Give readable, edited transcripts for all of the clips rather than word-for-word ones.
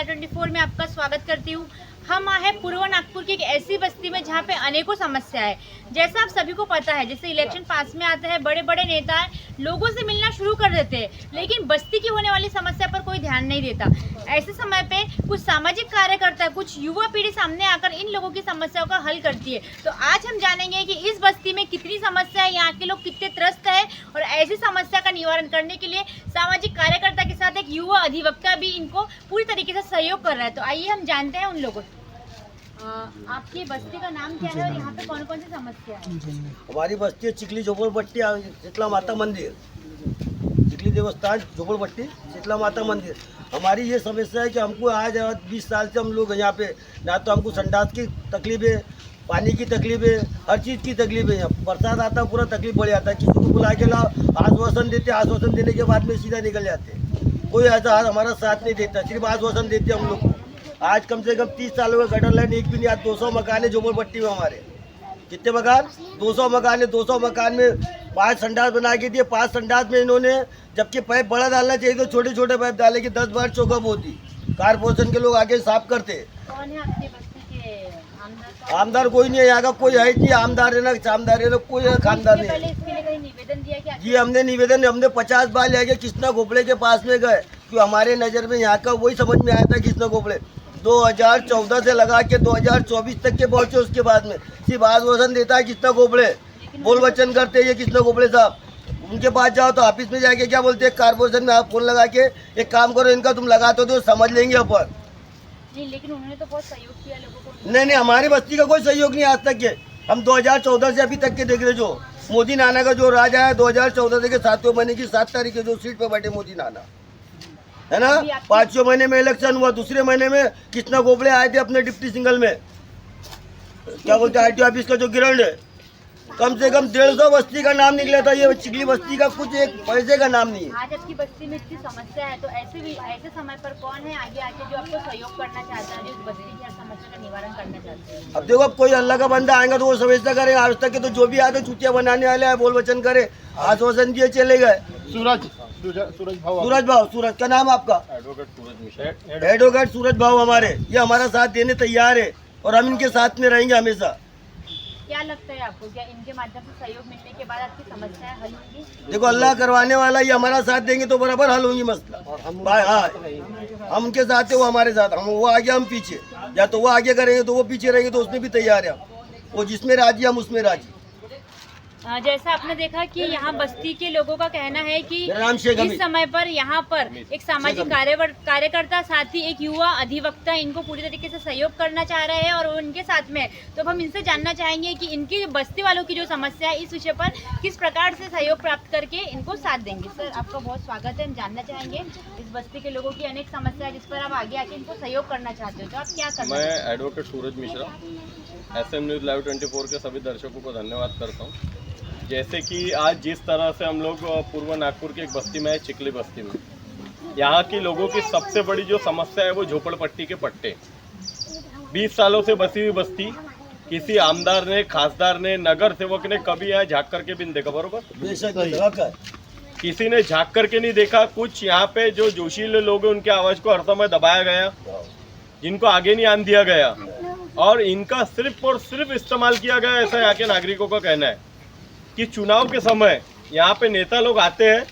Live 24 में आपका स्वागत करती हूँ। हम आए हैं पूर्व नागपुर की एक ऐसी बस्ती में जहाँ पे अनेकों समस्या है। जैसा आप सभी को पता है, जैसे इलेक्शन पास में आता है, बड़े बड़े नेता लोगों से मिलना शुरू कर देते हैं, लेकिन बस्ती की होने वाली समस्या पर कोई ध्यान नहीं देता। ऐसे समय पे कुछ सामाजिक कार्यकर्ता, कुछ युवा पीढ़ी सामने आकर इन लोगों की समस्याओं का हल करती है। तो आज हम जानेंगे कि इस बस्ती में कितनी समस्या है, यहाँ के लोग कितने त्रस्त है, और ऐसी समस्या का निवारण करने के लिए सामाजिक कार्यकर्ता के साथ एक युवा अधिवक्ता भी इनको पूरी तरीके से सहयोग कर रहा है। तो आइए हम जानते हैं उन लोगों से। आपकी बस्ती का नाम क्या है और यहाँ पे कौन कौन सी समस्या है? हमारी बस्ती है चिखली झोपड़पट्टी, शीतला माता मंदिर, चिखली देवस्थान झोपड़पट्टी शीतला माता मंदिर। हमारी ये समस्या है कि हमको आज 20 साल से हम लोग यहाँ पे, ना तो हमको संडास की तकलीफ है, पानी की तकलीफ है, हर चीज़ की तकलीफ है। यहाँ बरसात आता है, पूरा तकलीफ बढ़ जाता है। किसी को बुला के लाओ, आश्वासन देते, आश्वासन देने के बाद में सीधा निकल जाते। कोई ऐसा हमारा साथ नहीं देता, सिर्फ आश्वासन देते हम लोग को। आज कम से कम 30 सालों का गटर लाइन एक भी नहीं। आज 200 मकान है झोपड़पट्टी में हमारे। कितने मकान? 200 मकान है। 200 मकान में 5 संडास बना के दिए। 5 संडास में इन्होंने, जबकि पाइप बड़ा डालना चाहिए तो छोटे छोटे पाइप डाले कि 10 बार चौकअप होती। कारपोरेशन के लोग आके साफ करते। कौन है आपकी बस्ती के आमदार? आमदार कोई नहीं है यहाँ का, कोई है नहीं। आमदार है ना, सामदार है ना, कोई खानदार नहीं है। इसके लिए कहीं निवेदन दिया क्या? जी हमने निवेदन, हमने 50 बार ले गए। कृष्णा गोपड़े के पास में गए, क्यों हमारे नज़र में यहाँ का वही समझ में आया था। कृष्णा गोपड़े 2014 से लगा के 2024 तक के पहुंचे। उसके बाद में सिर्फ आश्वासन देता है कृष्णा गोपड़े, बोल वचन करते हैं ये कृष्णा गोपड़े साहब। उनके पास जाओ तो ऑफिस में जाके क्या बोलते हैं, कारपोरेशन में आप फोन लगा के एक काम करो, इनका तुम लगा तो समझ लेंगे अपन। नहीं, लेकिन उन्होंने तो बहुत सहयोग किया लोगों को। नहीं, हमारी बस्ती का कोई सहयोग नहीं आज तक के। हम 2014 से अभी तक के देख रहे, जो मोदी नाना का जो राज आया 2014 के 7वें महीने की 7 तारीख के जो सीट पे बैठे मोदी नाना, है ना। 5वें महीने में इलेक्शन हुआ, दूसरे महीने में कृष्णा गोपड़े आए थे अपने डिप्टी सिंगल में, क्या बोलते हैं, आईटी ऑफिस का जो गिरंड है। कम से कम 150 बस्ती का नाम निकला था। ये चिखली बस्ती का कुछ एक पैसे का नाम नहीं है। आज आपकी बस्ती में इतनी समस्या है, तो ऐसे समय पर कौन है आगे आके जो आपको सहयोग करना चाहता है, जो इस बस्ती की हर समस्या का निवारण करना चाहता है? अब देखो, अब कोई अल्लाह का बंदा आएगा तो वो समझता करेगा। आज तक के तो जो भी आते चुतिया बनाने वाले हैं, बोल वचन करे, आश्वासन दिए चले गए। सूरज भाव, सूरज का नाम आपका? एडवोकेट सूरज भाव हमारे, ये हमारा साथ देने तैयार है और हम इनके साथ में रहेंगे हमेशा। क्या लगता है आपको, क्या इनके माध्यम से सहयोग मिलने के बाद आपकी समस्याएं हल होंगी? देखो, अल्लाह करवाने वाला, ये हमारा साथ देंगे तो बराबर हल होंगी मसला। हाँ, हम उनके साथ है, वो हमारे साथ। हम वो आगे, हम पीछे, या तो वो आगे करेंगे तो वो पीछे रहेंगे, तो उसमें भी तैयार है। वो जिसमें राजी हम उसमें राजी। जैसा आपने देखा कि यहाँ बस्ती के लोगों का कहना है कि इस समय पर यहाँ पर एक सामाजिक कार्यकर्ता, साथ ही एक युवा अधिवक्ता इनको पूरी तरीके से सहयोग करना चाह रहे हैं और उनके साथ में। तो अब हम इनसे जानना चाहेंगे कि इनकी बस्ती वालों की जो समस्या है, इस विषय पर किस प्रकार से सहयोग प्राप्त करके इनको साथ देंगे। सर, आपका बहुत स्वागत है। हम जानना चाहेंगे इस बस्ती के लोगों की अनेक समस्या है जिस पर आप आगे आके इनको सहयोग करना चाहते हो, तो आप क्या करना? मैं एडवोकेट सूरज मिश्रा, SM न्यूज़ लाइव 24 के सभी दर्शकों को धन्यवाद करता हूँ। जैसे कि आज जिस तरह से हम लोग पूर्व नागपुर की एक बस्ती में है, चिखली बस्ती में, यहाँ के लोगों की सबसे बड़ी जो समस्या है वो झोपड़पट्टी के पट्टे। 20 सालों से बसी हुई बस्ती, किसी आमदार ने, खासदार ने, नगर सेवक ने कभी यहाँ झाँक करके भी नहीं देखा। बरोबर, किसी ने झाँक करके नहीं देखा। कुछ यहाँ पे जो जोशीले लोग हैं उनके आवाज़ को हर समय दबाया गया, जिनको आगे नहीं आने दिया गया और इनका सिर्फ और सिर्फ इस्तेमाल किया गया। ऐसा यहाँ के नागरिकों का कहना है कि चुनाव के समय यहाँ पे नेता लोग आते हैं,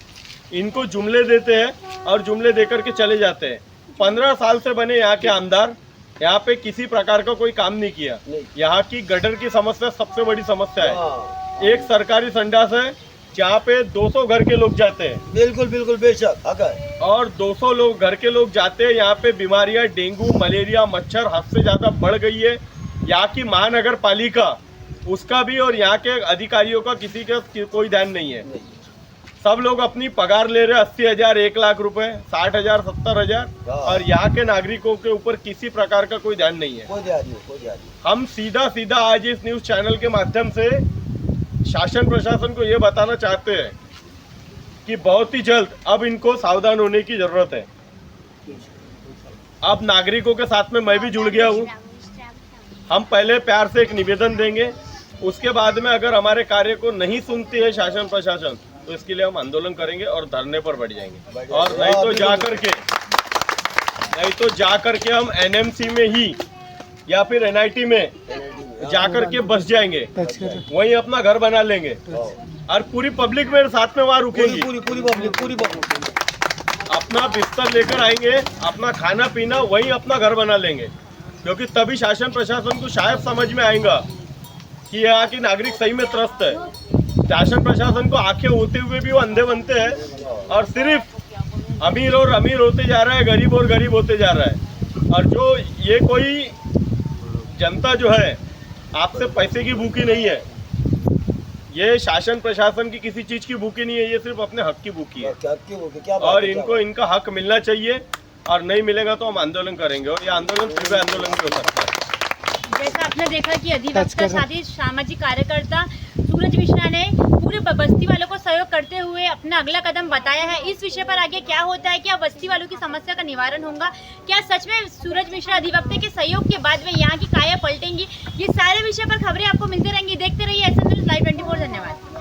इनको जुमले देते हैं और जुमले देकर के चले जाते हैं। 15 साल से बने यहाँ के आमदार यहाँ पे किसी प्रकार का कोई काम नहीं किया। यहाँ की गटर की समस्या सबसे बड़ी समस्या है। एक सरकारी संडास है जहाँ पे 200 घर के लोग जाते हैं। बिल्कुल बिल्कुल, बेशक। और 200 लोग घर के लोग जाते हैं। यहाँ पे बीमारियाँ, डेंगू, मलेरिया, मच्छर हद से ज़्यादा बढ़ गई है। यहाँ की महानगर पालिका, उसका भी और यहाँ के अधिकारियों का किसी का कोई ध्यान नहीं है। सब लोग अपनी पगार ले रहे हैं 80,000, 1 लाख रुपए, 60,000, 70,000, और यहाँ के नागरिकों के ऊपर किसी प्रकार का कोई ध्यान नहीं है। कोई ध्यान नहीं। हम सीधा आज इस न्यूज़ चैनल के माध्यम से शासन प्रशासन को ये बताना चाहते हैं कि बहुत ही जल्द अब इनको सावधान होने की जरूरत है। अब नागरिकों के साथ में मैं भी जुड़ गया हूँ। हम पहले प्यार से एक निवेदन देंगे, उसके बाद में अगर हमारे कार्य को नहीं सुनती है शासन प्रशासन तो इसके लिए हम आंदोलन करेंगे और धरने पर बैठ जाएंगे। और नहीं तो जा करके नहीं तो जा करके हम एनएमसी में ही या फिर एनआईटी में जा करके बस जाएंगे, वहीं अपना घर बना लेंगे और पूरी पब्लिक मेरे साथ में वहाँ रुकेगी। पूरी पब्लिक अपना बिस्तर लेकर आएंगे, अपना खाना पीना वहीं अपना घर बना लेंगे, क्योंकि तभी शासन प्रशासन को शायद समझ में आएगा कि यहाँ की नागरिक सही में त्रस्त है। शासन प्रशासन को आंखें होते हुए भी वो अंधे बनते हैं और सिर्फ अमीर और अमीर होते जा रहा है, गरीब और गरीब होते जा रहा है। और जो ये कोई जनता जो है आपसे पैसे की भूखी नहीं है, ये शासन प्रशासन की किसी चीज की भूखी नहीं है, ये सिर्फ अपने हक की भूखी है। और इनको इनका हक मिलना चाहिए और नहीं मिलेगा तो हम आंदोलन करेंगे और ये आंदोलन तीव्र आंदोलन भी हो सकता है। जैसा आपने देखा कि अधिवक्ता साथ ही सामाजिक कार्यकर्ता सूरज मिश्रा ने पूरे बस्ती वालों को सहयोग करते हुए अपना अगला कदम बताया है। इस विषय पर आगे क्या होता है, क्या बस्ती वालों की समस्या का निवारण होगा, क्या सच में सूरज मिश्रा अधिवक्ता के सहयोग के बाद में यहाँ की काया पलटेंगी, ये सारे विषय पर खबरें आपको मिलती रहेंगी। देखते रहिए SM न्यूज़ लाइव 24। धन्यवाद।